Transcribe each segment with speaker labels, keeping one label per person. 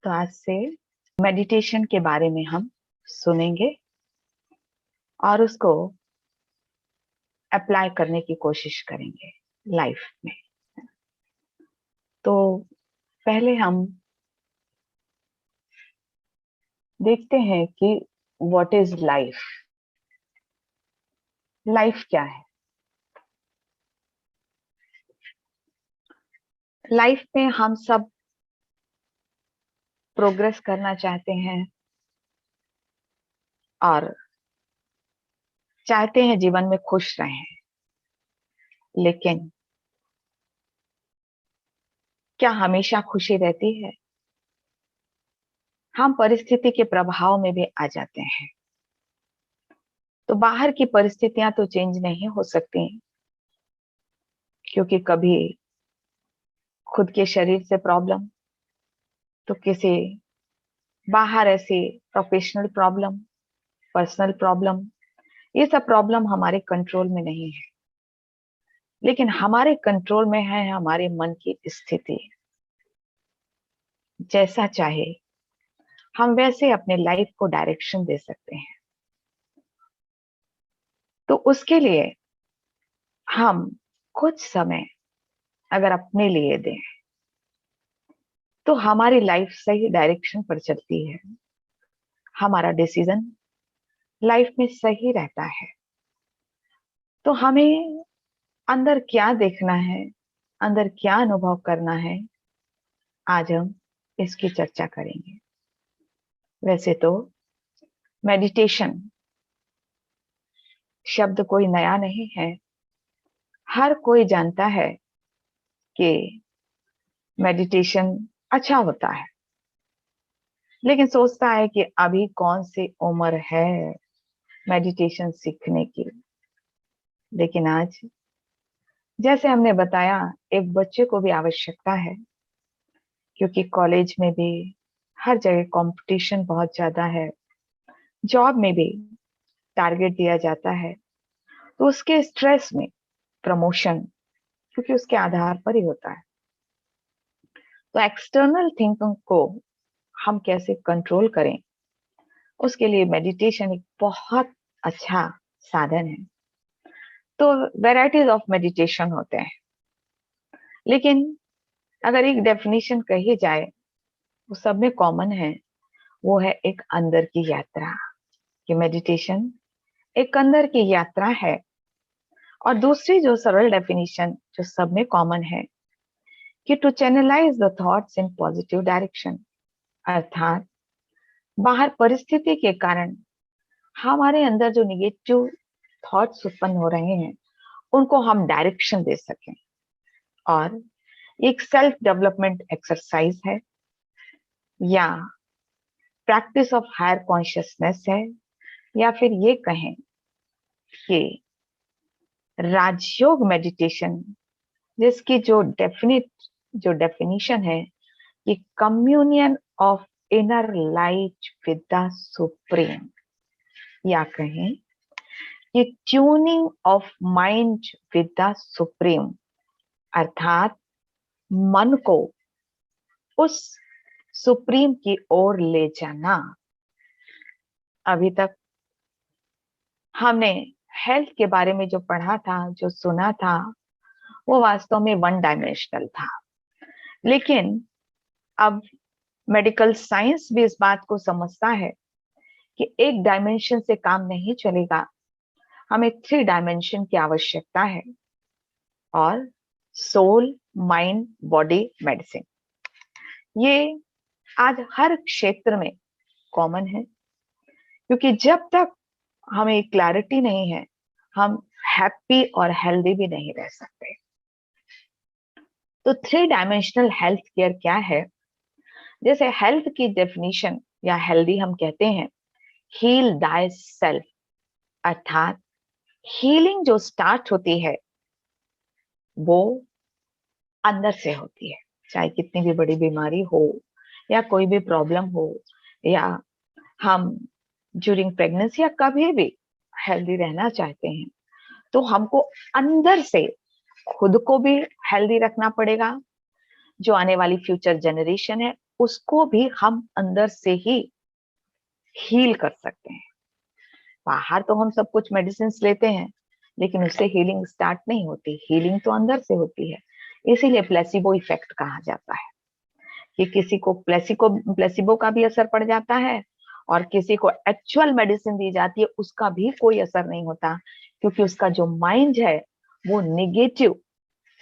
Speaker 1: तो आज से मेडिटेशन के बारे में हम सुनेंगे और उसको अप्लाई करने की कोशिश करेंगे लाइफ में। तो पहले हम देखते हैं कि व्हाट इज लाइफ। लाइफ क्या है? लाइफ में हम सब प्रोग्रेस करना चाहते हैं और चाहते हैं जीवन में खुश रहें, लेकिन क्या हमेशा खुशी रहती है? हम परिस्थिति के प्रभाव में भी आ जाते हैं। तो बाहर की परिस्थितियां तो चेंज नहीं हो सकती, क्योंकि कभी खुद के शरीर से प्रॉब्लम, तो किसी बाहर ऐसी प्रोफेशनल प्रॉब्लम, पर्सनल प्रॉब्लम, ये सब प्रॉब्लम हमारे कंट्रोल में नहीं है। लेकिन हमारे कंट्रोल में है हमारे मन की स्थिति। जैसा चाहे हम वैसे अपने लाइफ को डायरेक्शन दे सकते हैं। तो उसके लिए हम कुछ समय अगर अपने लिए दें तो हमारी लाइफ सही डायरेक्शन पर चलती है। हमारा डिसीजन लाइफ में सही रहता है। तो हमें अंदर क्या देखना है, अंदर क्या अनुभव करना है, आज हम इसकी चर्चा करेंगे। वैसे तो मेडिटेशन शब्द कोई नया नहीं है। हर कोई जानता है कि मेडिटेशन अच्छा होता है, लेकिन सोचता है कि अभी कौन सी उम्र है मेडिटेशन सीखने की। लेकिन आज जैसे हमने बताया, एक बच्चे को भी आवश्यकता है, क्योंकि कॉलेज में भी हर जगह कंपटीशन बहुत ज्यादा है। जॉब में भी टारगेट दिया जाता है, तो उसके स्ट्रेस में प्रमोशन, क्योंकि उसके आधार पर ही होता है। तो एक्सटर्नल थिंकिंग को हम कैसे कंट्रोल करें, उसके लिए मेडिटेशन एक बहुत अच्छा साधन है। तो वैरायटीज ऑफ मेडिटेशन होते हैं, लेकिन अगर एक डेफिनेशन कही जाए वो सब में कॉमन है, वो है एक अंदर की यात्रा। कि मेडिटेशन एक अंदर की यात्रा है। और दूसरी जो सरल डेफिनेशन जो सब में कॉमन है, कि to channelize the thoughts in positive direction, अर्थात बाहर परिस्थिति के कारण हमारे अंदर जो निगेटिव थॉट्स उत्पन्न हो रहे हैं उनको हम डायरेक्शन दे सकें। और एक सेल्फ डेवलपमेंट एक्सरसाइज है या प्रैक्टिस ऑफ हायर कॉन्शियसनेस है, या फिर ये कहें कि राजयोग मेडिटेशन, जिसकी जो डेफिनेशन है कि communion of inner light with the supreme, या कहें कि tuning of mind with the supreme, अर्थात मन को उस सुप्रीम की ओर ले जाना। अभी तक हमने हेल्थ के बारे में जो पढ़ा था, जो सुना था, वो वास्तव में वन डायमेंशनल था। लेकिन अब मेडिकल साइंस भी इस बात को समझता है कि एक डायमेंशन से काम नहीं चलेगा, हमें 3 डायमेंशन की आवश्यकता है। और सोल, माइंड, बॉडी मेडिसिन, ये आज हर क्षेत्र में कॉमन है, क्योंकि जब तक हमें क्लैरिटी नहीं है, हम हैप्पी और हेल्दी भी नहीं रह सकते। तो 3 डायमेंशनल हेल्थ केयर क्या है? जैसे हेल्थ की डेफिनेशन या हेल्दी हम कहते हैं हील दाय सेल्फ, अर्थात हीलिंग जो स्टार्ट होती है वो अंदर से होती है। चाहे कितनी भी बड़ी बीमारी हो या कोई भी प्रॉब्लम हो, या हम ड्यूरिंग प्रेगनेंसी या कभी भी हेल्दी रहना चाहते हैं, तो हमको अंदर से खुद को भी हेल्दी रखना पड़ेगा। जो आने वाली फ्यूचर जनरेशन है उसको भी हम अंदर से ही हील कर सकते हैं। बाहर तो हम सब कुछ मेडिसिन लेते हैं, लेकिन उससे हीलिंग स्टार्ट नहीं होती, हीलिंग तो अंदर से होती है। इसीलिए प्लेसिबो इफेक्ट कहा जाता है कि किसी को प्लेसिबो का भी असर पड़ जाता है और किसी को एक्चुअल मेडिसिन दी जाती है उसका भी कोई असर नहीं होता, क्योंकि उसका जो माइंड है वो नेगेटिव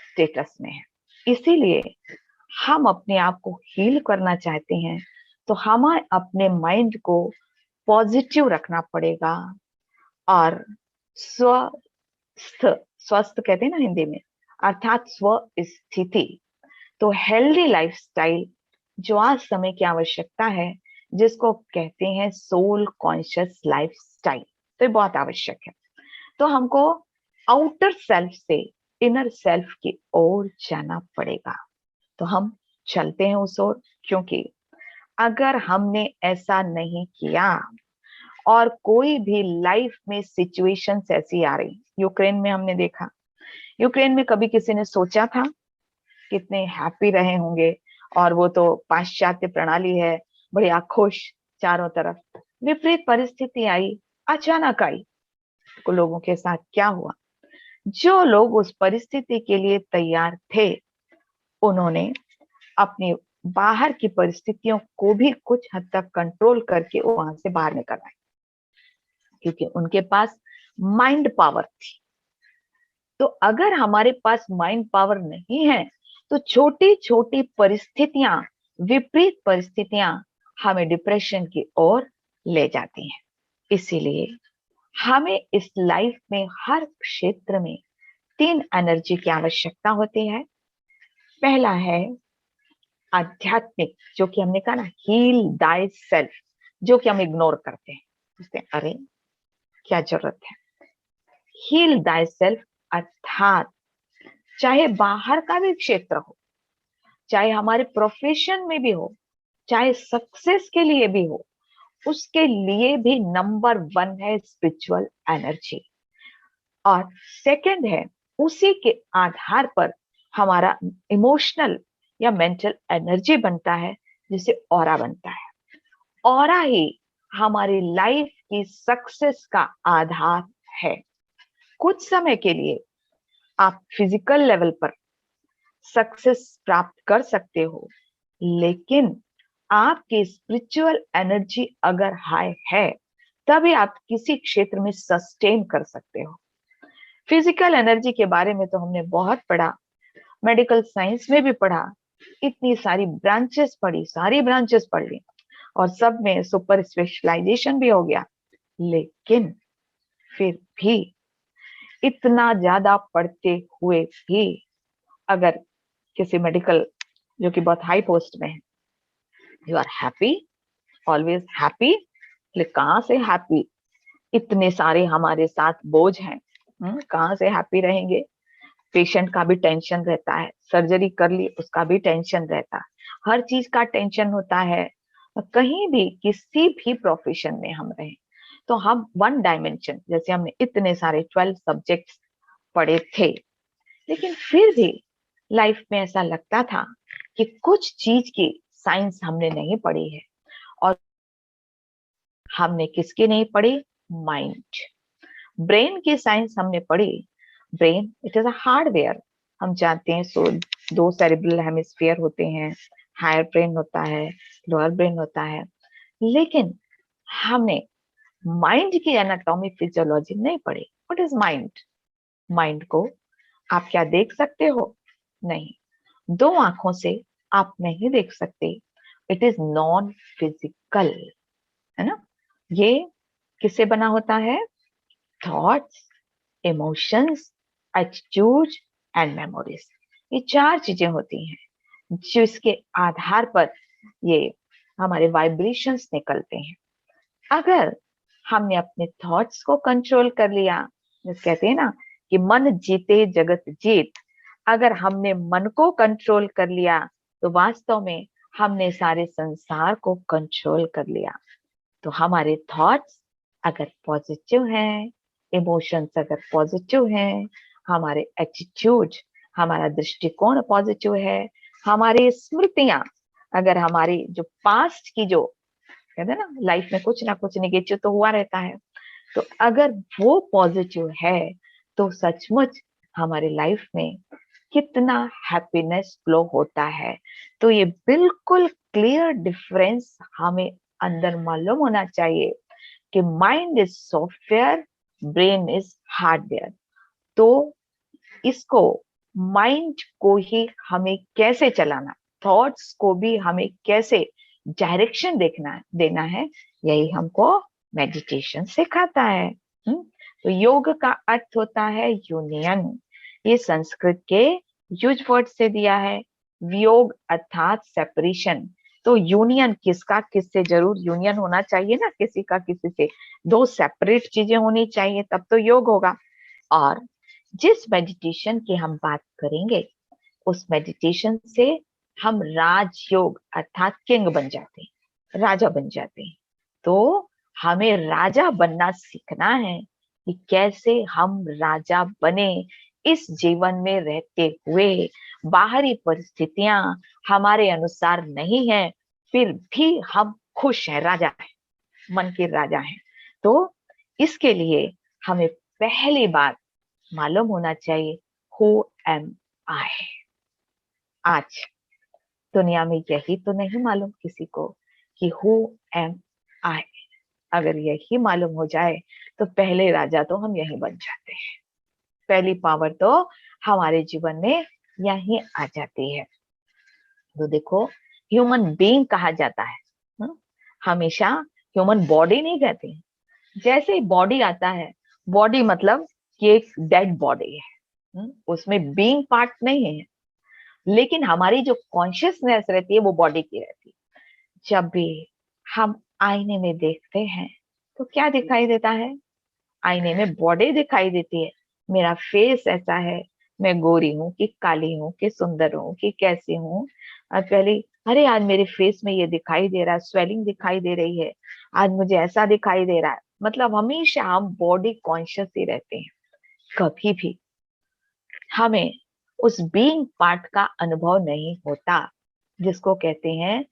Speaker 1: स्टेटस में है। इसीलिए हम अपने आप को हील करना चाहते हैं तो हमें अपने माइंड को पॉजिटिव रखना पड़ेगा और स्वस्थ स्वस्थ कहते हैं ना हिंदी में, अर्थात स्व स्थिति। तो हेल्दी लाइफस्टाइल जो आज समय की आवश्यकता है, जिसको कहते हैं सोल कॉन्शियस लाइफस्टाइल, तो ये बहुत आवश्यक है। तो हमको आउटर सेल्फ से इनर सेल्फ की ओर जाना पड़ेगा। तो हम चलते हैं उस ओर, क्योंकि अगर हमने ऐसा नहीं किया और कोई भी लाइफ में सिचुएशंस ऐसी आ रही, यूक्रेन में हमने देखा, यूक्रेन में कभी किसी ने सोचा था कितने हैप्पी रहे होंगे, और वो तो पाश्चात्य प्रणाली है, बढ़िया खुश चारों तरफ। विपरीत परिस्थिति आई, अचानक आई, तो लोगों के साथ क्या हुआ? जो लोग उस परिस्थिति के लिए तैयार थे, उन्होंने अपनी बाहर की परिस्थितियों को भी कुछ हद तक कंट्रोल करके वहां से बाहर निकल आए, क्योंकि उनके पास माइंड पावर थी। तो अगर हमारे पास माइंड पावर नहीं है तो छोटी छोटी परिस्थितियां, विपरीत परिस्थितियां हमें डिप्रेशन की ओर ले जाती हैं। इसीलिए हमें इस लाइफ में हर क्षेत्र में 3 एनर्जी की आवश्यकता होती है। पहला है आध्यात्मिक, जो कि हमने कहा ना, हील दाई सेल्फ, जो कि हम इग्नोर करते हैं, सोचते हैं अरे क्या जरूरत है। हील दाई सेल्फ अर्थात चाहे बाहर का भी क्षेत्र हो, चाहे हमारे प्रोफेशन में भी हो, चाहे सक्सेस के लिए भी हो, उसके लिए भी नंबर 1 है स्पिरिचुअल एनर्जी। और सेकंड है, उसी के आधार पर हमारा इमोशनल या मेंटल एनर्जी बनता है, जिसे ऑरा बनता है। ऑरा ही हमारी लाइफ की सक्सेस का आधार है। कुछ समय के लिए आप फिजिकल लेवल पर सक्सेस प्राप्त कर सकते हो, लेकिन आपकी स्पिरिचुअल एनर्जी अगर हाई है, तभी आप किसी क्षेत्र में सस्टेन कर सकते हो। फिजिकल एनर्जी के बारे में तो हमने बहुत पढ़ा, मेडिकल साइंस में भी पढ़ा, इतनी सारी ब्रांचेस पढ़ी, सारी ब्रांचेस पढ़ ली, और सब में सुपर स्पेशलाइजेशन भी हो गया। लेकिन फिर भी इतना ज्यादा पढ़ते हुए भी अगर किसी मेडिकल, जो कि बहुत हाई पोस्ट में है, you are happy, always happy, कहाँ से हैप्पी? इतने सारे हमारे साथ बोझ हैं, कहाँ से हैप्पी रहेंगे? पेशेंट का भी टेंशन रहता है, सर्जरी कर ली उसका भी टेंशन रहता है, हर चीज का टेंशन होता है। कहीं भी किसी भी प्रोफेशन में हम रहे, तो हम वन डायमेंशन, जैसे हमने इतने सारे 12 सब्जेक्ट्स पढ़े थे, लेकिन फिर भी लाइफ में ऐसा लगता था कि कुछ चीज की साइंस हमने नहीं पढ़ी है। और हमने किसकी नहीं पढ़ी? माइंड, ब्रेन की साइंस हमने पढ़ी। Brain it is a hardware, हम जानते हैं। सो 2 सेरिब्रल हेमिस्फीयर होते हैं, हायर ब्रेन होता है, लोअर ब्रेन होता है, लेकिन हमने माइंड की एनाटॉमी फिजियोलॉजी नहीं पढ़ी। What is mind? माइंड को आप क्या देख सकते हो? नहीं, 2 आंखों से आप नहीं देख सकते। इट इज नॉन फिजिकल, है ना। ये किससे बना होता है? Thoughts, emotions, attitude and memories, ये 4 चीजें होती हैं जिसके आधार पर ये हमारे वाइब्रेशंस निकलते हैं। अगर हमने अपने थॉट्स को कंट्रोल कर लिया, जैसे कहते हैं ना कि मन जीते जगत जीत, अगर हमने मन को कंट्रोल कर लिया तो वास्तव में हमने सारे संसार को कंट्रोल कर लिया। तो हमारे थॉट्स अगर पॉजिटिव हैं, इमोशंस अगर पॉजिटिव हैं, हमारे एटीट्यूड, हमारा दृष्टिकोण पॉजिटिव है, हमारी स्मृतियां, अगर हमारी जो पास्ट की जो कहते हैं ना लाइफ में कुछ ना कुछ निगेटिव तो हुआ रहता है, तो अगर वो पॉजिटिव है तो सचमुच हमारी लाइफ में कितना हैप्पीनेस फ्लो होता है। तो ये बिल्कुल क्लियर डिफरेंस हमें अंदर मालूम होना चाहिए कि mind is software, brain is hardware. तो इसको माइंड को ही हमें कैसे चलाना, थॉट्स को भी हमें कैसे डायरेक्शन देखना देना है, यही हमको मेडिटेशन सिखाता है। तो योग का अर्थ होता है यूनियन। ये संस्कृत के युज वर्ड से दिया है, वियोग अर्थात सेपरेशन। तो यूनियन किसका किससे, जरूर यूनियन होना चाहिए ना किसी का किसी से, दो सेपरेट चीजें होनी चाहिए तब तो योग होगा। और जिस मेडिटेशन की हम बात करेंगे उस मेडिटेशन से हम राजयोग अर्थात किंग बन जाते हैं, राजा बन जाते हैं। तो हमें राजा बनना सीखना है कि कैसे हम राजा बने इस जीवन में रहते हुए। बाहरी परिस्थितियां हमारे अनुसार नहीं है, फिर भी हम खुश हैं, राजा है, मन के राजा हैं। तो इसके लिए हमें पहली बात मालूम होना चाहिए, हु एम आई। आज दुनिया में यही तो नहीं मालूम किसी को कि हु एम आई। अगर यही मालूम हो जाए तो पहले राजा तो हम यही बन जाते हैं, पहली पावर तो हमारे जीवन में यही आ जाती है। तो देखो, ह्यूमन बीइंग कहा जाता है, हम्म, हमेशा ह्यूमन बॉडी नहीं कहते। जैसे ही बॉडी आता है, बॉडी मतलब कि एक डेड बॉडी है, उसमें बीइंग पार्ट नहीं है, लेकिन हमारी जो कॉन्शियसनेस रहती है वो बॉडी की रहती है। जब भी हम आईने में देखते हैं तो क्या दिखाई देता है, आईने में बॉडी दिखाई देती है। मेरा फेस ऐसा है, मैं गोरी हूँ कि काली हूँ कि सुंदर हूँ कि कैसी हूँ। पहले अरे आज मेरे फेस में ये दिखाई दे रहा है, स्वेलिंग दिखाई दे रही है, आज मुझे ऐसा दिखाई दे रहा है। मतलब हमेशा हम बॉडी कॉन्शियस ही रहते हैं, कभी भी हमें उस बीइंग पार्ट का अनुभव नहीं होता, जिसको कहते हैं,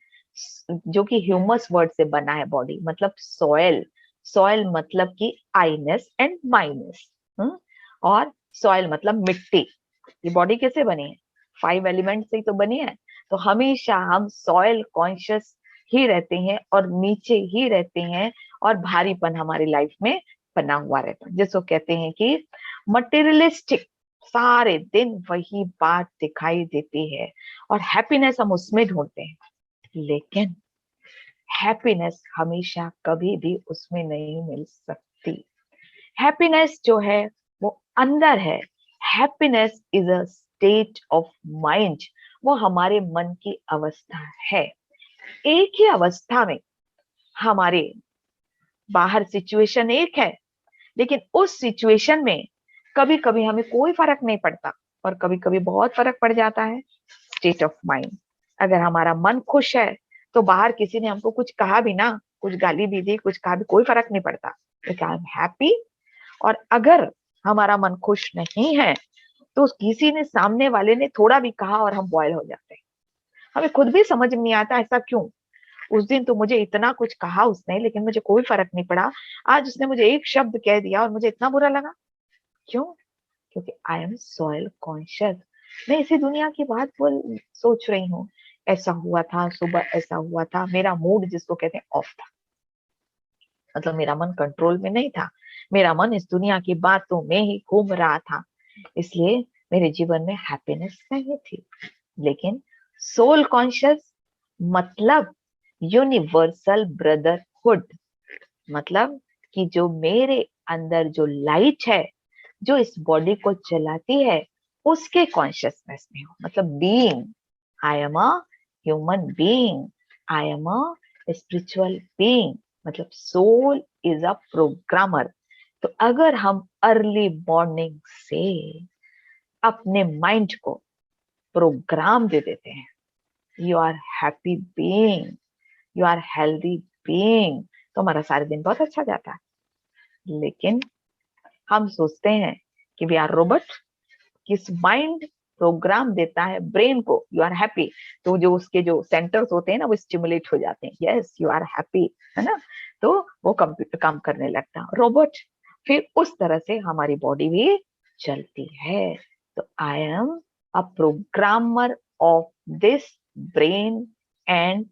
Speaker 1: जो कि ह्यूमस वर्ड से बना है बॉडी, मतलब सॉयल। सॉयल मतलब कि आईनेस एंड माइनस। और सॉयल मतलब मिट्टी। ये बॉडी कैसे बनी है, 5 एलिमेंट से ही तो बनी है। तो हमेशा हम सॉयल कॉन्शियस ही रहते हैं और नीचे ही रहते हैं, और भारीपन हमारी लाइफ में बना हुआ रहता है, जिसको कहते हैं कि मटेरियलिस्टिक। सारे दिन वही बात दिखाई देती है और हैप्पीनेस हम उसमें ढूंढते हैं, लेकिन हैप्पीनेस हमेशा कभी भी उसमें नहीं मिल सकती। हैप्पीनेस जो है वो अंदर है। Happiness is a state of mind, वो हमारे मन की अवस्था है। एक ही अवस्था में हमारे बाहर सिचुएशन एक है, लेकिन उस सिचुएशन में कभी कभी हमें कोई फर्क नहीं पड़ता और कभी कभी बहुत फर्क पड़ जाता है। स्टेट ऑफ माइंड, अगर हमारा मन खुश है तो बाहर किसी ने हमको कुछ कहा भी ना, कुछ गाली भी दी, कुछ कहा भी, कोई फर्क नहीं पड़ता, क्योंकि आई एम हैप्पी। और अगर हमारा मन खुश नहीं है तो किसी ने, सामने वाले ने थोड़ा भी कहा और हम बॉयल हो जाते हैं। हमें खुद भी समझ में नहीं आता ऐसा क्यों। उस दिन तो मुझे इतना कुछ कहा उसने, लेकिन मुझे कोई फर्क नहीं पड़ा। आज उसने मुझे एक शब्द कह दिया और मुझे इतना बुरा लगा, क्यों? क्योंकि आई एम सॉइल कॉन्शियस। मैं इसी दुनिया की बात बोल सोच रही हूँ, ऐसा हुआ था सुबह, ऐसा हुआ था, मेरा मूड जिसको कहते हैं ऑफ था, मतलब मेरा मन कंट्रोल में नहीं था, मेरा मन इस दुनिया की बातों में ही घूम रहा था, इसलिए मेरे जीवन में हैप्पीनेस नहीं थी। लेकिन सोल कॉन्शियस मतलब यूनिवर्सल ब्रदरहुड, मतलब कि जो मेरे अंदर जो लाइट है, जो इस बॉडी को चलाती है, उसके कॉन्शियसनेस में हो, मतलब being. I am a human being, I am a spiritual being, मतलब सोल इज अ प्रोग्रामर। तो अगर हम अर्ली मॉर्निंग से अपने माइंड को प्रोग्राम दे देते हैं, you are happy being, you are healthy being, तो हमारा सारा दिन बहुत अच्छा जाता है। लेकिन हम सोचते हैं कि वी आर रोबोट, किस माइंड प्रोग्राम देता है ब्रेन को, यू आर हैप्पी, तो जो उसके जो सेंटर्स होते हैं ना वो स्टिमुलेट हो जाते हैं, यस यू आर हैप्पी, है ना, तो वो कंप्यूटर काम करने लगता है, रोबोट। फिर उस तरह से हमारी बॉडी भी चलती है। तो आई am a programmer of this brain and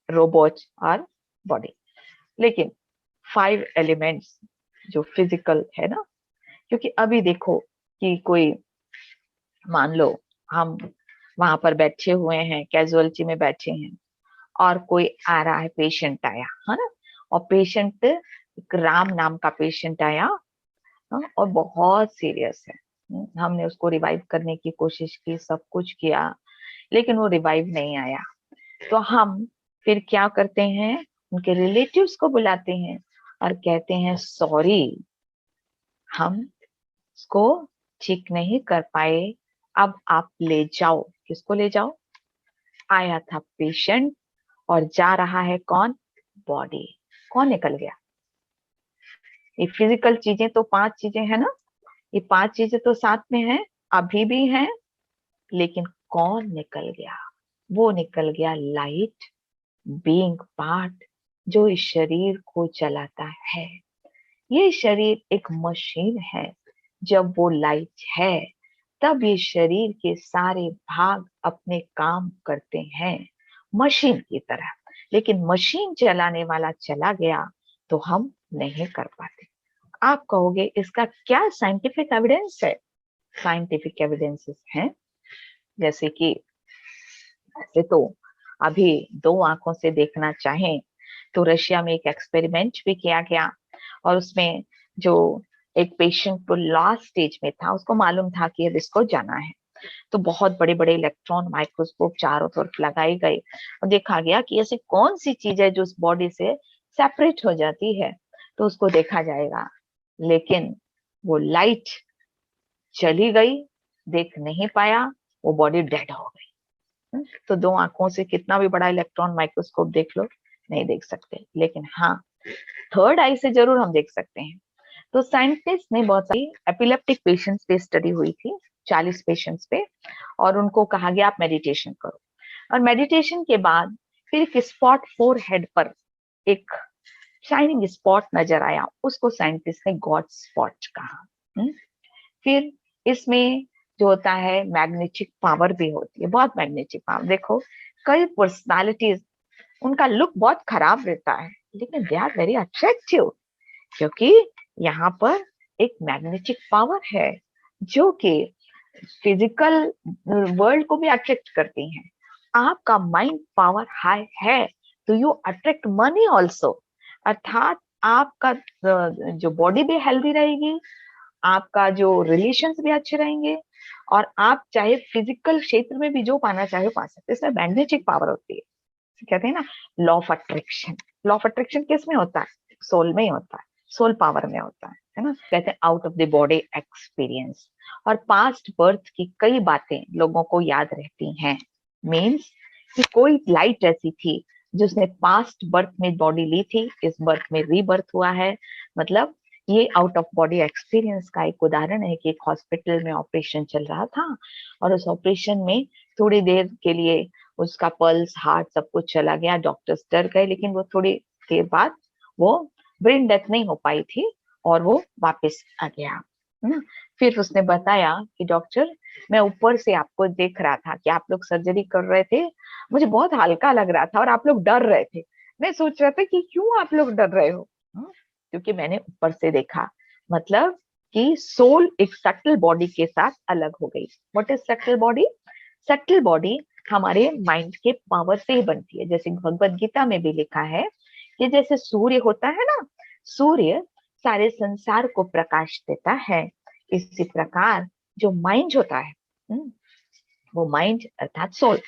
Speaker 1: robot और बॉडी। लेकिन 5 एलिमेंट्स जो फिजिकल है ना, क्योंकि अभी देखो कि कोई, मान लो हम वहां पर बैठे हुए हैं, कैजुअलिटी में बैठे हैं, और कोई आ रहा है, पेशेंट आया है ना, और पेशेंट, राम नाम का पेशेंट आया, हाँ, और बहुत सीरियस है। हमने उसको रिवाइव करने की कोशिश की, सब कुछ किया, लेकिन वो रिवाइव नहीं आया। तो हम फिर क्या करते हैं, उनके रिलेटिव्स को बुलाते हैं और कहते हैं सॉरी, हम उसको ठीक नहीं कर पाए, अब आप ले जाओ। किसको ले जाओ? आया था पेशेंट और जा रहा है कौन? बॉडी। कौन निकल गया? ये फिजिकल चीजें तो 5 चीजें है ना, ये 5 चीजें तो साथ में है, अभी भी है, लेकिन कौन निकल गया? वो निकल गया लाइट बीइंग पार्ट, जो इस शरीर को चलाता है। ये शरीर एक मशीन है, जब वो लाइट है तब ये शरीर के सारे भाग अपने काम करते हैं मशीन की तरह। लेकिन मशीन चलाने वाला चला गया तो हम नहीं कर पाते। आप कहोगे इसका क्या साइंटिफिक एविडेंस है? साइंटिफिक एविडेंसेस हैं, जैसे कि ऐसे तो अभी 2 आंखों से देखना चाहें तो रशिया में एक एक्सपेरिमेंट भी किया गया, और उसमें जो एक पेशेंट तो लास्ट स्टेज में था, उसको मालूम था कि अब इसको जाना है, तो बहुत बड़े बड़े इलेक्ट्रॉन माइक्रोस्कोप चारों तरफ लगाए गए और देखा गया कि ऐसी कौन सी चीज है जो उस बॉडी से सेपरेट हो जाती है, तो उसको देखा जाएगा। लेकिन वो लाइट चली गई, देख नहीं पाया, वो बॉडी डेड हो गई। तो 2 आंखों से कितना भी बड़ा इलेक्ट्रॉन माइक्रोस्कोप देख लो, नहीं देख सकते, लेकिन हाँ, थर्ड आई से जरूर हम देख सकते हैं। तो साइंटिस्ट ने बहुत सारी एपिलेप्टिक पेशेंट्स पे स्टडी हुई थी, 40 पेशेंट्स पे, और उनको कहा गया आप मेडिटेशन करो, और मेडिटेशन के बाद फिर एक स्पॉट फोर हेड पर एक शाइनिंग स्पॉट नजर आया, उसको साइंटिस्ट ने गॉड स्पॉट कहा। फिर इसमें जो होता है मैग्नेटिक पावर भी होती है, बहुत मैग्नेटिक पावर। देखो कई पर्सनालिटीज, उनका लुक बहुत खराब रहता है, लेकिन दे आर वेरी अट्रैक्टिव, क्योंकि यहाँ पर एक मैग्नेटिक पावर है जो कि फिजिकल वर्ल्ड को भी अट्रैक्ट करती है। आपका माइंड पावर हाई है तो यू अट्रैक्ट मनी ऑल्सो, अर्थात आपका जो बॉडी भी हेल्दी रहेगी, आपका जो रिलेशंस भी अच्छे रहेंगे, और आप चाहे फिजिकल क्षेत्र में भी जो पाना चाहे पा सकते हैं। इसमें मैग्नेटिक पावर होती है, कहते हैं ना law of attraction. Law of attraction किस में होता है? सोल में ही होता है, सोल पावर में होता है ना। कहते हैं out of the body experience. और पास्ट बर्थ की कई बातें लोगों को याद रहती हैं, मीन्स कि कोई लाइट ऐसी थी जिसने पास्ट बर्थ में बॉडी ली थी, इस बर्थ में रीबर्थ हुआ है। मतलब ये आउट ऑफ बॉडी एक्सपीरियंस का एक उदाहरण है कि एक हॉस्पिटल में ऑपरेशन चल रहा था, और उस ऑपरेशन में थोड़ी देर के लिए उसका पल्स, हार्ट सब कुछ चला गया, डॉक्टर्स डर गए, लेकिन वो थोड़ी देर बाद वो ब्रेन डेथ नहीं हो पाई थी और वो वापस आ गया, है ना। फिर उसने बताया कि डॉक्टर, मैं ऊपर से आपको देख रहा था कि आप लोग सर्जरी कर रहे थे, मुझे बहुत हल्का लग रहा था और आप लोग डर रहे थे। मैं सोच रहा था कि क्यों आप लोग डर रहे हो, क्योंकि मैंने ऊपर से देखा। मतलब कि सोल एक सटल बॉडी के साथ अलग हो गई। What is subtle body? Subtle body हमारे माइंड के पावर से ही बनती है। जैसे भगवत गीता में भी लिखा है कि जैसे सूर्य होता है ना, सूर्य सारे संसार को प्रकाश देता है, इसी प्रकार जो माइंड होता है, वो माइंड अर्थात soul,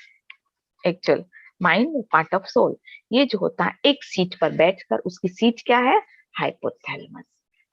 Speaker 1: actual mind part of soul, ये जो होता है एक सीट पर बैठकर, उसकी सीट क्या है? हाइपोथैलेमस।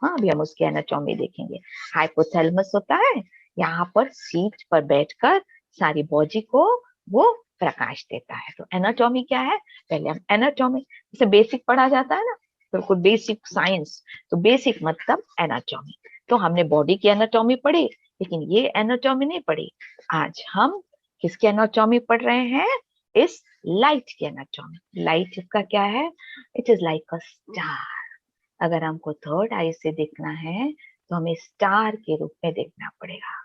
Speaker 1: हाँ, अभी हम उसकी एनाटॉमी देखेंगे। हाइपोथैलेमस होता है, यहाँ पर सीट पर बैठकर सारी बॉडी को वो प्रकाश देता है। तो एनाटॉमी क्या है? पहले हम एनाटॉमी, जैसे बेसिक पढ़ा जाता है ना, बिल्कुल बेसिक साइंस, तो बेसिक मतलब एनाटॉमी। तो हमने बॉडी की एनाटॉमी पढ़ी, लेकिन ये एनाटॉमी नहीं पढ़ी। आज हम किसकी एनाटॉमी पढ़ रहे हैं? इस लाइट की एनाटॉमी। लाइट इसका क्या है? It is like a star. अगर हमको थर्ड आई से देखना है तो हमें स्टार के रूप में देखना पड़ेगा,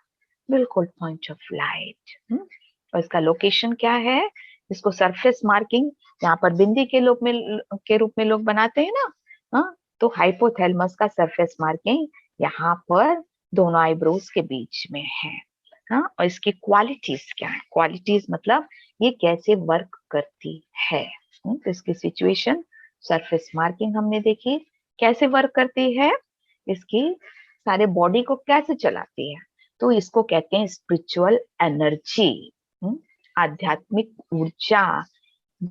Speaker 1: बिल्कुल पॉइंट ऑफ लाइट। और इसका लोकेशन क्या है? इसको सरफेस मार्किंग, यहाँ पर बिंदी के रूप में लोग बनाते हैं ना, हाँ, तो हाइपोथैलेमस का सरफेस मार्किंग यहाँ पर दोनों आईब्रोज के बीच में है। हाँ, और इसकी क्वालिटीज क्या है? क्वालिटीज मतलब ये कैसे वर्क करती है। तो इसकी सिचुएशन, सरफेस मार्किंग हमने देखी कैसे वर्क करती है, इसकी सारे बॉडी को कैसे चलाती है। तो इसको कहते हैं स्पिरिचुअल एनर्जी, आध्यात्मिक ऊर्जा।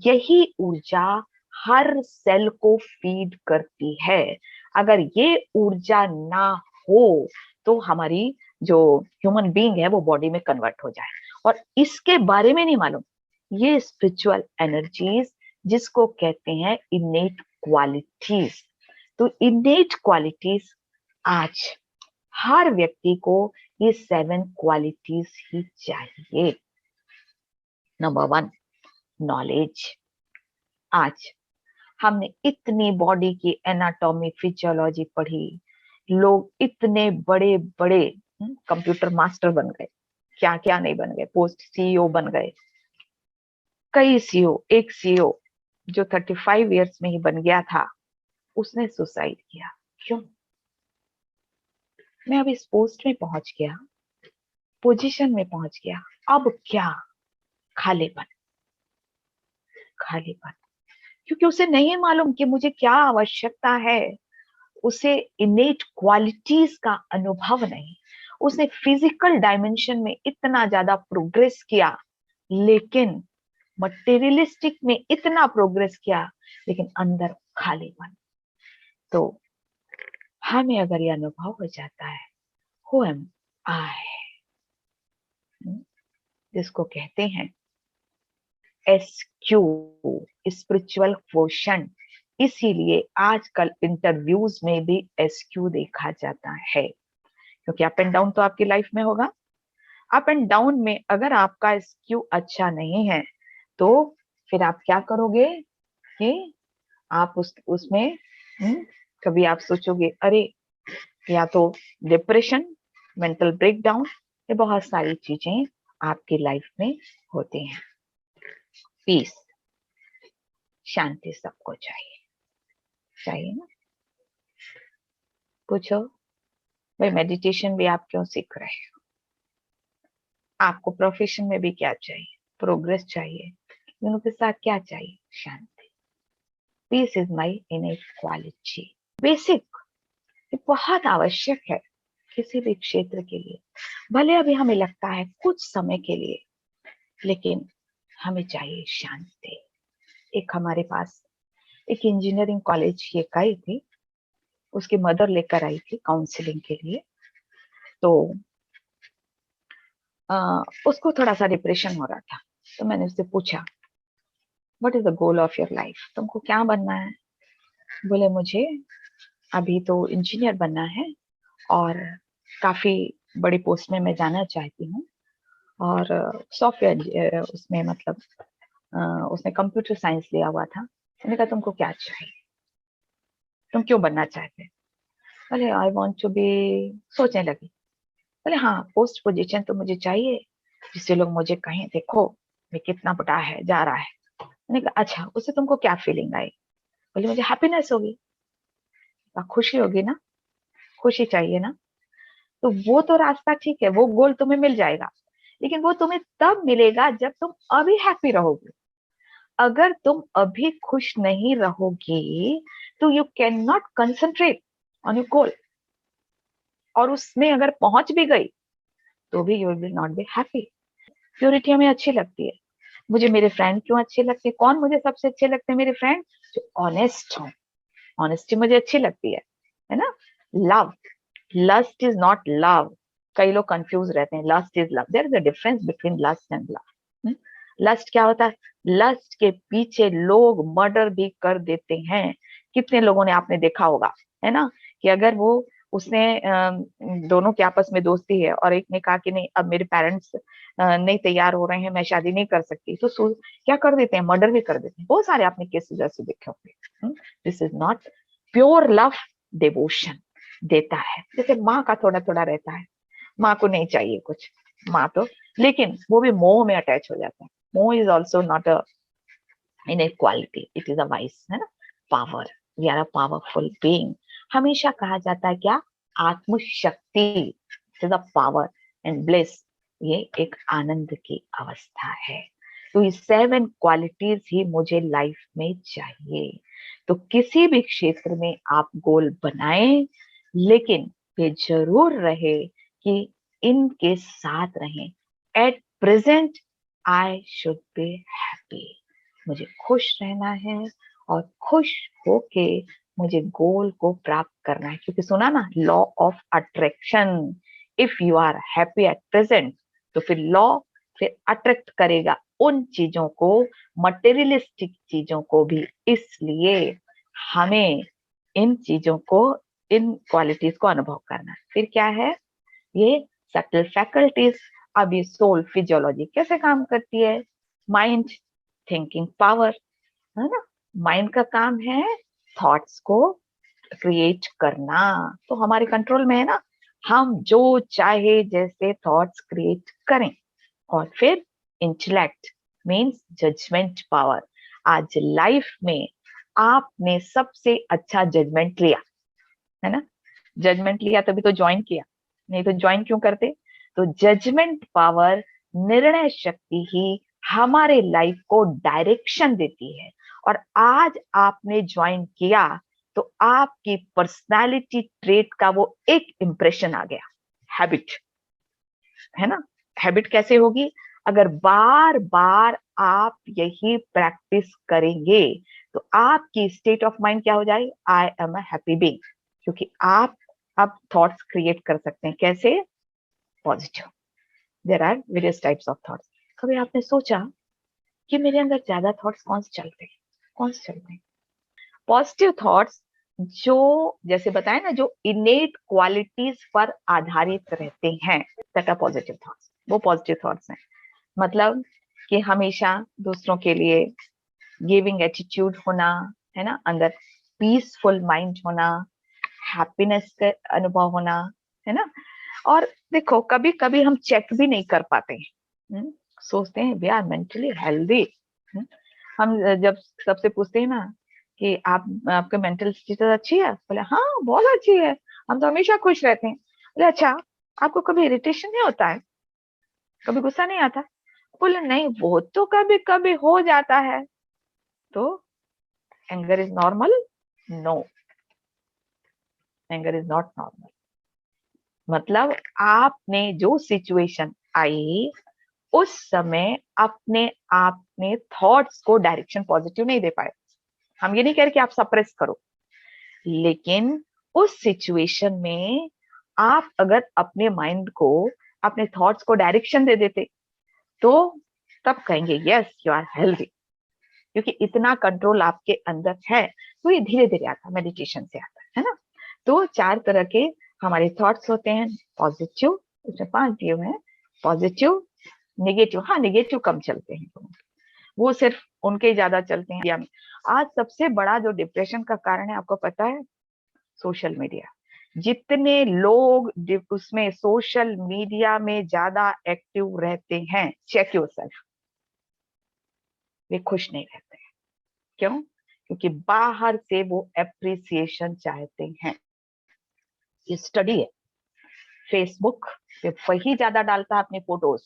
Speaker 1: यही ऊर्जा हर सेल को फीड करती है। अगर ये ऊर्जा ना हो तो हमारी जो ह्यूमन बीइंग है वो बॉडी में कन्वर्ट हो जाए, और इसके बारे में नहीं मालूम। ये स्पिरिचुअल एनर्जीज जिसको कहते हैं इनेट क्वालिटीज। तो इनेट क्वालिटीज आज हर व्यक्ति को ये 7 क्वालिटीज ही चाहिए। Number 1, knowledge. आज हमने इतनी बॉडी की एनाटॉमी फिजियोलॉजी पढ़ी, लोग इतने बड़े बड़े कंप्यूटर मास्टर बन गए, क्या क्या नहीं बन गए, पोस्ट सीईओ बन गए। कई सीईओ, एक सीईओ जो 35 इयर्स में ही बन गया था, उसने सुसाइड किया। क्यों? मैं अब इस पोस्ट में पहुंच गया, पोजीशन में पहुंच गया, अब क्या? खालीपन, खालीपन। क्योंकि उसे नहीं मालूम कि मुझे क्या आवश्यकता है। उसे इनेट क्वालिटीज का अनुभव नहीं। उसने फिजिकल डायमेंशन में इतना ज्यादा प्रोग्रेस किया, लेकिन मटेरियलिस्टिक में इतना प्रोग्रेस किया, लेकिन अंदर खालीपन। तो हमें अगर यह अनुभव हो जाता है, हु एम आई, जिसको कहते हैं SQ, स्पिरिचुअल क्वोशंट। इसीलिए आजकल इंटरव्यूज में भी SQ देखा जाता है, क्योंकि अप एंड डाउन तो आपकी लाइफ में होगा। अप एंड डाउन में अगर आपका SQ अच्छा नहीं है तो फिर आप क्या करोगे कि आप उसमें कभी आप सोचोगे अरे, या तो डिप्रेशन, मेंटल ब्रेकडाउन, ये बहुत सारी चीजें आपकी लाइफ में होती हैं। पीस, शांति सबको चाहिए, चाहिए ना? पूछो भाई, मेडिटेशन भी आप क्यों सीख रहे हो? आपको प्रोफेशन में भी क्या चाहिए? प्रोग्रेस चाहिए। उनके साथ क्या चाहिए? शांति। Peace is my innate quality, basic. ये बहुत आवश्यक है किसी भी क्षेत्र के लिए। भले अभी हमें लगता है कुछ समय के लिए, लेकिन हमें चाहिए शांति। एक हमारे पास एक इंजीनियरिंग कॉलेज ये गई थी, उसकी मदर लेकर आई थी काउंसलिंग के लिए। तो उसको थोड़ा सा डिप्रेशन हो रहा था। तो मैंने उससे पूछा, what is the goal of your life? तुमको क्या बनना है? बोले मुझे अभी तो इंजीनियर बनना है और काफी बड़ी पोस्ट में मैं जाना चाहती हूँ, और सॉफ्टवेयर उसमें मतलब उसने कंप्यूटर साइंस लिया हुआ था। मैंने कहा तुमको क्या चाहिए, तुम क्यों बनना चाहते? बोले आई वांट टू बी। सोचने लगी, बोले हाँ, पोस्ट पोजीशन तो मुझे चाहिए जिससे लोग मुझे कहें देखो ये कितना बड़ा है, जा रहा है। मैंने कहा अच्छा, उससे तुमको क्या फीलिंग आई? बोले मुझे हैप्पीनेस होगी, खुशी होगी ना, खुशी चाहिए ना। तो वो तो रास्ता ठीक है, वो गोल तुम्हें मिल जाएगा, लेकिन वो तुम्हें तब मिलेगा जब तुम अभी हैप्पी रहोगे। अगर तुम अभी खुश नहीं रहोगी तो you can not concentrate on your goal, और उसमें अगर पहुंच भी गई तो भी you will not be happy. Purity हमें अच्छी लगती है। मुझे मेरे फ्रेंड क्यों अच्छे लगते हैं? कौन मुझे सबसे अच्छे लगते हैं? मेरे फ्रेंड जो ऑनेस्ट हो। ऑनेस्टी मुझे अच्छी लगती है ना? Love, lust is not love. कई लोग कंफ्यूज रहते हैं, lust is love. There is a difference between lust and love. Lust क्या होता है? लस्ट के पीछे लोग मर्डर भी कर देते हैं। कितने लोगों ने आपने देखा होगा, है ना, कि अगर वो उसने दोनों के आपस में दोस्ती है और एक ने कहा कि नहीं, अब मेरे पेरेंट्स नहीं तैयार हो रहे हैं, मैं शादी नहीं कर सकती, तो क्या कर देते हैं, मर्डर भी कर देते हैं। बहुत सारे आपने केसेस जैसे देखे होंगे। This is not pure love, devotion देता है। जैसे माँ का थोड़ा थोड़ा रहता है, माँ को नहीं चाहिए कुछ, माँ तो, लेकिन वो भी मोह में अटैच हो जाता है। मोह is also not a inequality, it is a vice, है ना, power. We are a powerful being. हमेशा कहा जाता है क्या, आत्मशक्ति is a power and bliss, ये एक आनंद की अवस्था है। तो ये 7 क्वालिटीज ही मुझे लाइफ में चाहिए। तो किसी भी क्षेत्र में आप गोल बनाएं, लेकिन ये जरूर रहे कि इनके साथ रहें। At present I should be happy, मुझे खुश रहना है और खुश होके मुझे गोल को प्राप्त करना है। क्योंकि सुना ना, law of attraction, if you are happy at present, तो फिर लॉ फिर अट्रैक्ट करेगा उन चीजों को, मटेरियलिस्टिक चीजों को भी। इसलिए हमें इन चीजों को, इन क्वालिटीज को अनुभव करना है। फिर क्या है, ये सटल फैकल्टीज। अब ये सोल फिजियोलॉजी कैसे काम करती है, माइंड थिंकिंग पावर, है ना, माइंड का काम है थॉट्स को क्रिएट करना, तो हमारे कंट्रोल में है ना, हम जो चाहे जैसे थॉट्स क्रिएट करें। और फिर इंटेलेक्ट मींस जजमेंट पावर। आज लाइफ में आपने सबसे अच्छा जजमेंट लिया, है ना, जजमेंट लिया तभी तो ज्वाइन किया, नहीं तो ज्वाइन क्यों करते। तो जजमेंट पावर, निर्णय शक्ति ही हमारे लाइफ को डायरेक्शन देती है। और आज आपने ज्वाइन किया तो आपकी पर्सनालिटी ट्रेट का वो एक इंप्रेशन आ गया, हैबिट, है ना। हैबिट कैसे होगी, अगर बार बार आप यही प्रैक्टिस करेंगे तो आपकी स्टेट ऑफ माइंड क्या हो जाएगी, I am a happy being. क्योंकि आप अब थॉट्स क्रिएट कर सकते हैं, कैसे, positive. There are various types of thoughts. कभी आपने सोचा कि मेरे अंदर ज्यादा थॉट्स कौन से चलते हैं, कौन से चलते हैं, पॉजिटिव थॉट्स, जो जैसे बताए ना, जो इनेट क्वालिटीज पर आधारित रहते हैं, दैट आर पॉजिटिव थॉट्स, वो पॉजिटिव थॉट्स हैं। मतलब कि हमेशा दूसरों के लिए गिविंग एटीट्यूड होना, है ना, अंदर पीसफुल माइंड होना, हैप्पीनेस का अनुभव होना, है ना। और देखो, कभी कभी हम चेक भी नहीं कर पाते हैं, सोचते हैं वी आर मेंटली हेल्दी। हम जब सबसे पूछते हैं ना कि आपके मेंटल स्टेटस अच्छी है, बोले हाँ बहुत अच्छी है, हम तो हमेशा खुश रहते हैं। बोले अच्छा, आपको कभी इरिटेशन नहीं होता है, कभी गुस्सा नहीं आता। बोले नहीं, वो तो कभी कभी हो जाता है। तो anger is normal, no, anger is not normal. मतलब आपने जो सिचुएशन आई उस समय अपने आपने थॉट्स को डायरेक्शन पॉजिटिव नहीं दे पाए। हम ये नहीं कह रहे कि आप सप्रेस करो, लेकिन उस सिचुएशन में आप अगर अपने माइंड को, अपने थॉट्स को डायरेक्शन दे देते, तो तब कहेंगे यस यू आर हेल्दी। क्योंकि इतना कंट्रोल आपके अंदर है। तो ये धीरे धीरे आता है, मेडिटेशन से आता है ना। तो 4 तरह के हमारे थॉट्स होते हैं, पॉजिटिव, उसमें 5 दिए हुए हैं, पॉजिटिव, नेगेटिव, हाँ नेगेटिव कम चलते हैं, वो सिर्फ उनके ज्यादा चलते हैं इंडिया में। आज सबसे बड़ा जो डिप्रेशन का कारण है, आपको पता है, सोशल मीडिया। जितने लोग उसमें सोशल मीडिया में ज्यादा एक्टिव रहते हैं, चेक योरसेल्फ, वे खुश नहीं रहते हैं। क्यों? क्योंकि बाहर से वो एप्रिसिएशन चाहते हैं। ये स्टडी है। फेसबुक पे वही ज्यादा डालता है अपनी फोटोज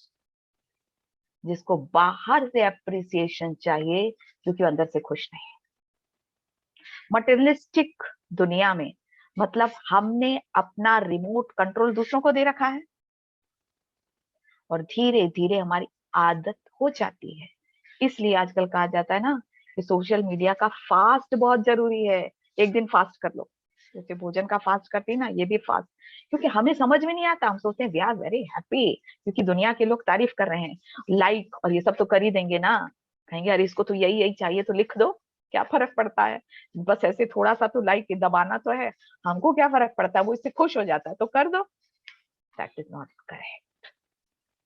Speaker 1: जिसको बाहर से एप्रिसिएशन चाहिए, क्योंकि अंदर से खुश नहीं है। मटेरियलिस्टिक दुनिया में, मतलब हमने अपना रिमोट कंट्रोल दूसरों को दे रखा है और धीरे धीरे हमारी आदत हो जाती है। इसलिए आजकल कहा जाता है ना कि सोशल मीडिया का फास्ट बहुत जरूरी है। एक दिन फास्ट कर लो, जैसे भोजन का फास्ट करते हैं ना, ये भी फास्ट। क्योंकि हमें समझ में नहीं आता, हम सोचते हैं वी आर वेरी हैप्पी क्योंकि दुनिया के लोग तारीफ कर रहे हैं, लाइक और ये सब तो कर ही देंगे ना, कहेंगे अरे इसको तो यही यही चाहिए तो लिख दो, क्या फर्क पड़ता है, बस ऐसे थोड़ा सा तो लाइक दबाना तो है, हमको क्या फर्क पड़ता है, वो इससे खुश हो जाता है तो कर दो। That is not correct.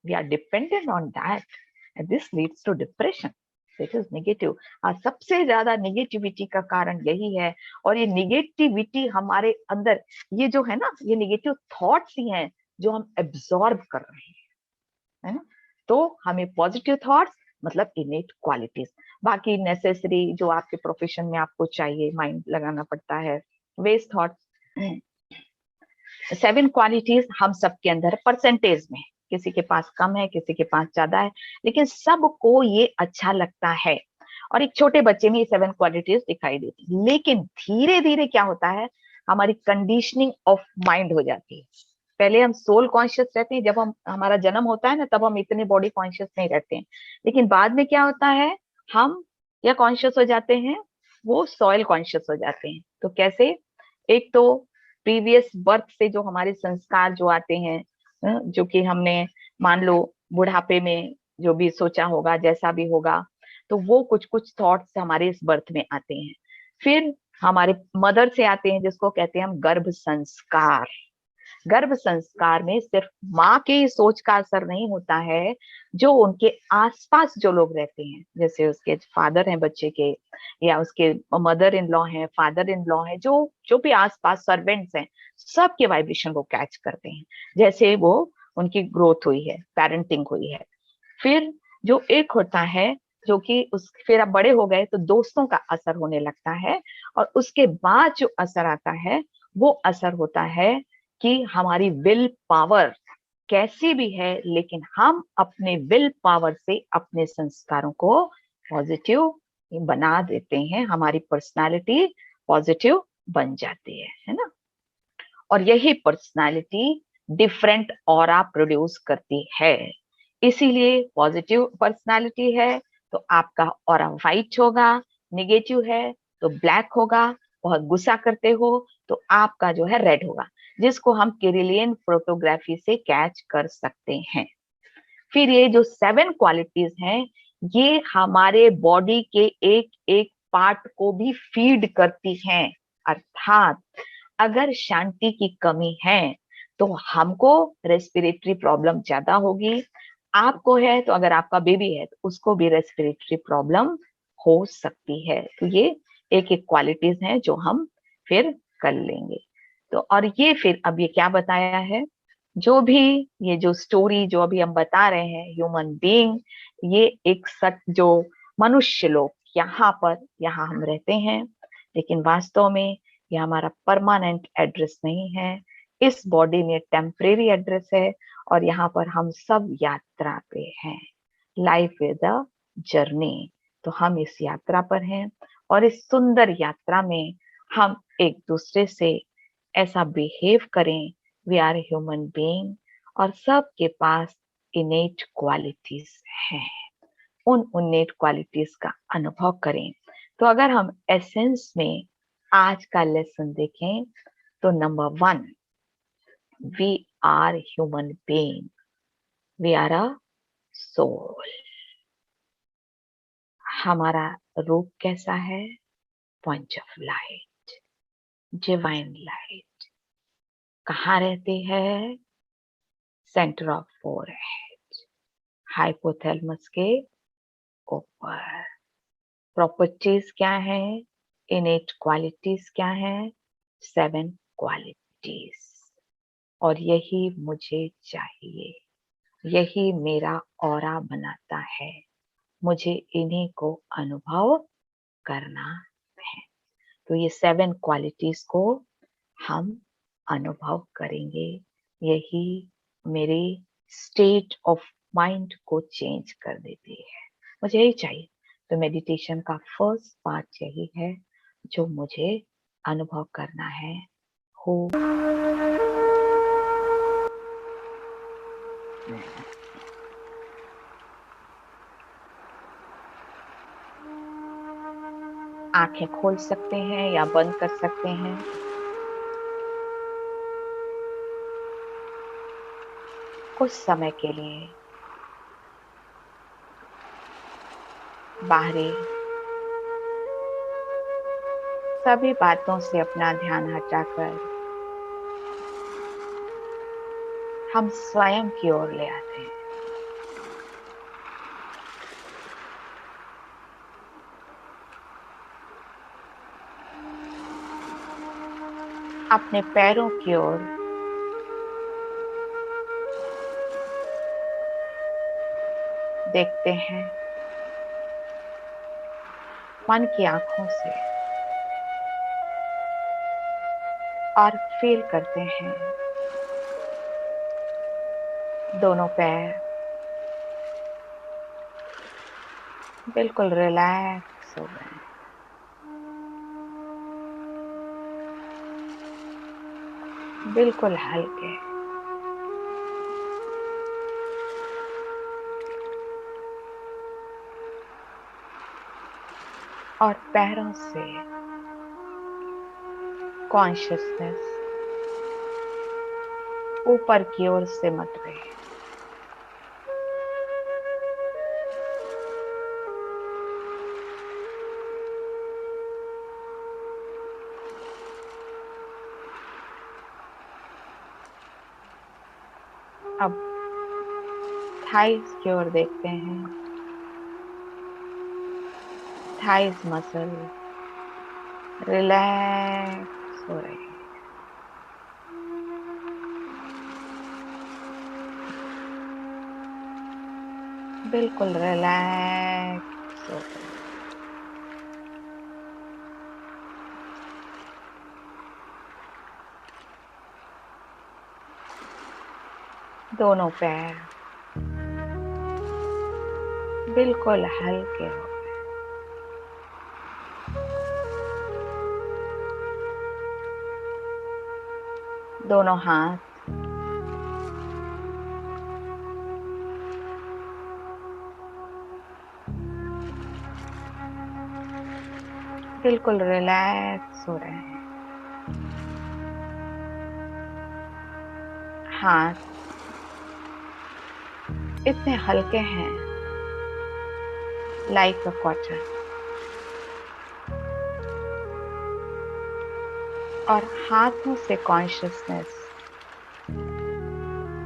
Speaker 1: We are dependent on that and this leads to depression. It is negative. सबसे ज्यादा नेगेटिविटी का कारण यही है। और ये नेगेटिविटी हमारे अंदर, ये जो है ना, ये नेगेटिव थॉट्स ही हैं जो हम एब्जॉर्ब कर रहे हैं, है ना। तो हमें पॉजिटिव थॉट्स मतलब इनेट क्वालिटीज, बाकी नेसेसरी जो आपके प्रोफेशन में आपको चाहिए, माइंड लगाना पड़ता है, वेस्ट थॉट्स। 7 क्वालिटीज हम सबके अंदर परसेंटेज में, किसी के पास कम है, किसी के पास ज्यादा है, लेकिन सबको ये अच्छा लगता है। और एक छोटे बच्चे में ये 7 क्वालिटीज दिखाई देती, लेकिन धीरे धीरे क्या होता है, हमारी कंडीशनिंग ऑफ माइंड हो जाती है। पहले हम सोल कॉन्शियस रहते हैं, जब हम हमारा जन्म होता है ना, तब हम इतने बॉडी कॉन्शियस नहीं रहते हैं। लेकिन बाद में क्या होता है, हम या कॉन्शियस हो जाते हैं, वो सॉइल कॉन्शियस हो जाते हैं। तो कैसे, एक तो प्रीवियस बर्थ से जो हमारे संस्कार जो आते हैं, जो कि हमने मान लो बुढ़ापे में जो भी सोचा होगा, जैसा भी होगा, तो वो कुछ कुछ थॉट्स हमारे इस बर्थ में आते हैं। फिर हमारे मदर से आते हैं, जिसको कहते हैं हम गर्भ संस्कार। गर्भ संस्कार में सिर्फ माँ के सोच का असर नहीं होता है, जो उनके आसपास जो लोग रहते हैं, जैसे उसके फादर हैं बच्चे के, या उसके मदर इन लॉ हैं, फादर इन लॉ हैं, जो जो भी आसपास सर्वेंट्स हैं, सबके वाइब्रेशन को कैच करते हैं, जैसे वो उनकी ग्रोथ हुई है, पेरेंटिंग हुई है। फिर जो एक होता है, जो कि उस फिर अब बड़े हो गए तो दोस्तों का असर होने लगता है। और उसके बाद जो असर आता है, वो असर होता है कि हमारी विल पावर कैसी भी है, लेकिन हम अपने विल पावर से अपने संस्कारों को पॉजिटिव बना देते हैं, हमारी पर्सनालिटी पॉजिटिव बन जाती है ना। और यही पर्सनालिटी डिफरेंट ऑरा प्रोड्यूस करती है। इसीलिए पॉजिटिव पर्सनालिटी है तो आपका ऑरा व्हाइट होगा, नेगेटिव है तो ब्लैक होगा, बहुत गुस्सा करते हो तो आपका जो है रेड होगा, जिसको हम किरिलियन फोटोग्राफी से कैच कर सकते हैं। फिर ये जो 7 क्वालिटीज हैं, ये हमारे बॉडी के एक एक पार्ट को भी फीड करती हैं। अर्थात अगर शांति की कमी है तो हमको रेस्पिरेटरी प्रॉब्लम ज्यादा होगी, आपको है तो अगर आपका बेबी है तो उसको भी रेस्पिरेटरी प्रॉब्लम हो सकती है। तो ये एक एक क्वालिटीज हैं जो हम फिर कर लेंगे। तो और ये फिर अब ये क्या बताया है, जो भी ये जो स्टोरी जो अभी हम बता रहे हैं, ह्यूमन बीइंग, ये एक सच जो मनुष्य लोग यहाँ हम रहते हैं, लेकिन वास्तव में ये हमारा परमानेंट एड्रेस नहीं है। इस बॉडी में टेम्परेरी एड्रेस है, और यहाँ पर हम सब यात्रा पे हैं। Life is a journey. तो हम इस यात्रा पर हैं, और इस सुंदर यात्रा में हम एक दूसरे से ऐसा बिहेव करें, वी आर ह्यूमन बीइंग, और सबके पास इनेट क्वालिटीज हैं। उन इनेट क्वालिटीज का अनुभव करें। तो अगर हम एसेंस में आज का लेसन देखें, तो number 1, we are human being, we are a soul. हमारा रूप कैसा है, point of light, divine light. कहाँ रहती है, सेंटर ऑफ फोरहेड, हाइपोथैलेमस के ऊपर। प्रॉपर्टीज क्या है, इनेट क्वालिटीज क्या है, 7 क्वालिटीज। और यही मुझे चाहिए, यही मेरा ऑरा बनाता है, मुझे इन्हीं को अनुभव करना है। तो ये 7 क्वालिटीज को हम अनुभव करेंगे, यही मेरी स्टेट ऑफ माइंड को चेंज कर देती है, मुझे यही चाहिए। तो मेडिटेशन का फर्स्ट पार्ट यही है जो मुझे अनुभव करना है। हो आंखें खोल सकते हैं या बंद कर सकते हैं। कुछ समय के लिए बाहरी सभी बातों से अपना ध्यान हटाकर हम स्वयं की ओर ले आते हैं। अपने पैरों की ओर देखते हैं मन की आंखों से और फील करते हैं दोनों पैर बिल्कुल रिलैक्स हो गए, बिल्कुल हल्के। और पैरों से कॉन्शियसनेस ऊपर की ओर सिमट रही है। अब थाइस की ओर देखते हैं। थाइस मसल रिलैक्स हो रही है, बिल्कुल रिलैक्स हो गई। दोनों पैर बिल्कुल हल्के हो गए। दोनों हाथ बिल्कुल रिलैक्स हो रहे हैं। हाथ इतने हल्के हैं लाइक अ कॉटन। और हाथों से कॉन्शियसनेस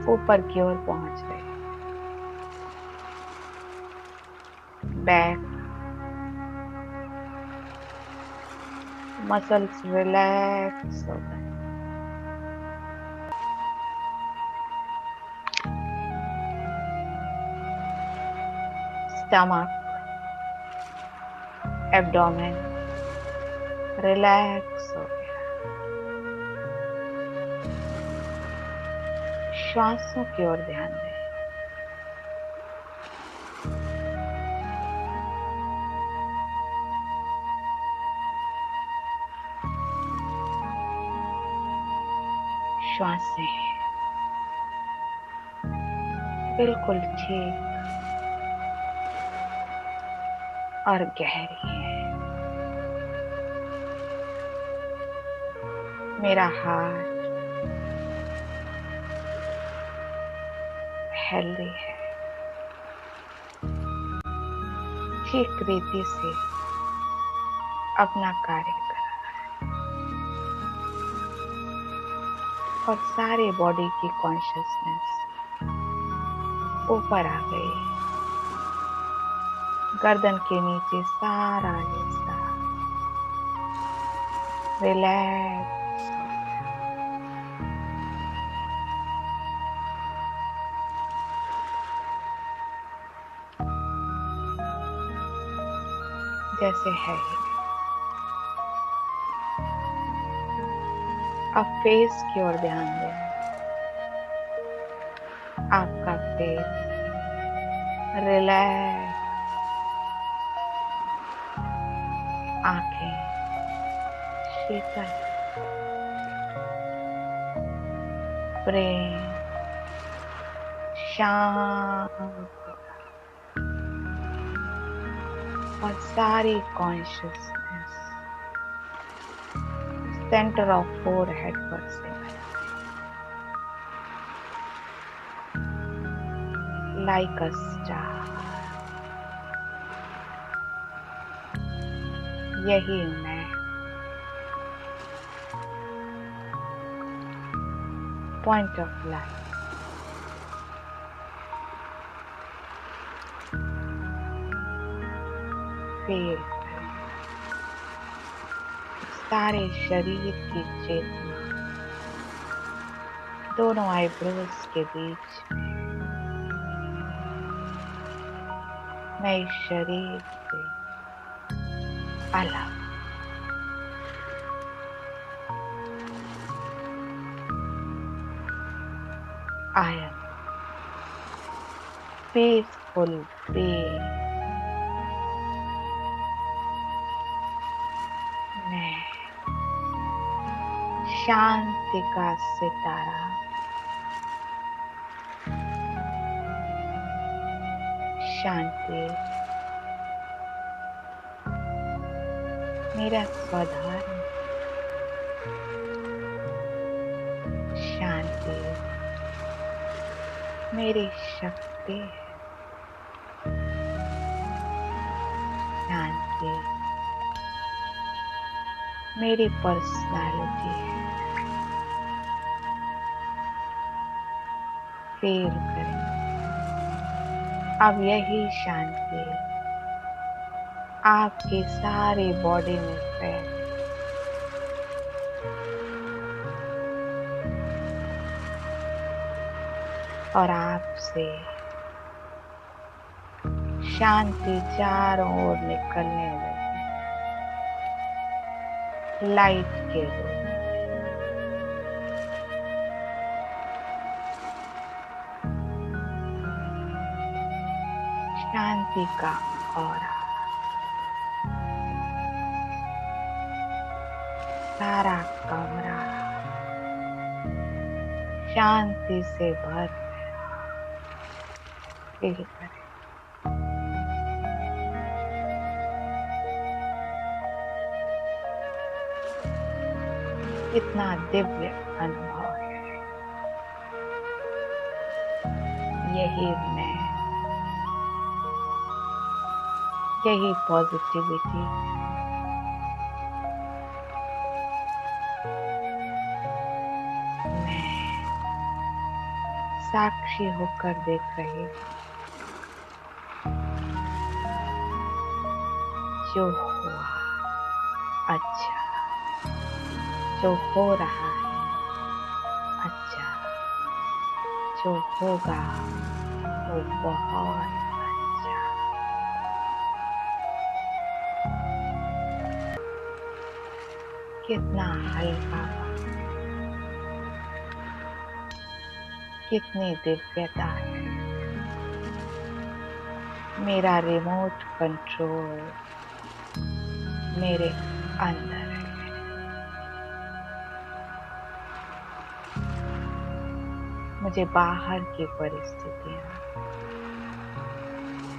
Speaker 1: ऊपर की ओर पहुंच रही है। बैक मसल्स रिलैक्स हो गए। स्टमक एब्डोमेन रिलैक्स हो गया। श्वासों की ओर ध्यान दें। श्वासें बिल्कुल ठीक और गहरी है। मेरा हार्ट हेल्दी है, ठीक रीति से अपना कार्य कर रहा है। और सारे बॉडी की कॉन्शियसनेस ऊपर आ गई। गर्दन के नीचे सारा हिस्सा रिलैक्स हो गया। जैसे है ही। अब फेस की ओर ध्यान दें। आपका फेस रिलैक्स, आंखें शीतल, ब्रेन शांत और सारी कॉन्शियसनेस सेंटर ऑफ फोरहेड पर से लाइक अ स्टार। यही मैं point of light. फील करें सारे शरीर की चेतना दोनों आईब्रोज के बीच में, मैं इस शरीर से अलग I am peaceful being. मैं शांति का सितारा, शांति मेरा स्वधर्म, शांति मेरी शक्ति है, शांति मेरी पर्सनालिटी है। फील करें अब यही शांति आपकी सारी बॉडी में फैल और आपसे शांति चारों ओर निकलने लगी लाइट के रूप में। शांति का ऑरा सारा कमरा शांति से भर गया। फील करें कितना दिव्य अनुभव है। यही मैं, यही पॉजिटिविटी, मैं साक्षी होकर देख रही हूँ जो हुआ अच्छा, जो हो रहा है अच्छा, जो होगा वो बहुत अच्छा। कितना हल्का, कितनी दिव्यता है। मेरा रिमोट कंट्रोल मेरे अंदर है। मुझे बाहर की परिस्थितियां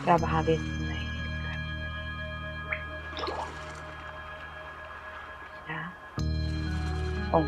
Speaker 1: प्रभावित नहीं करती। ओम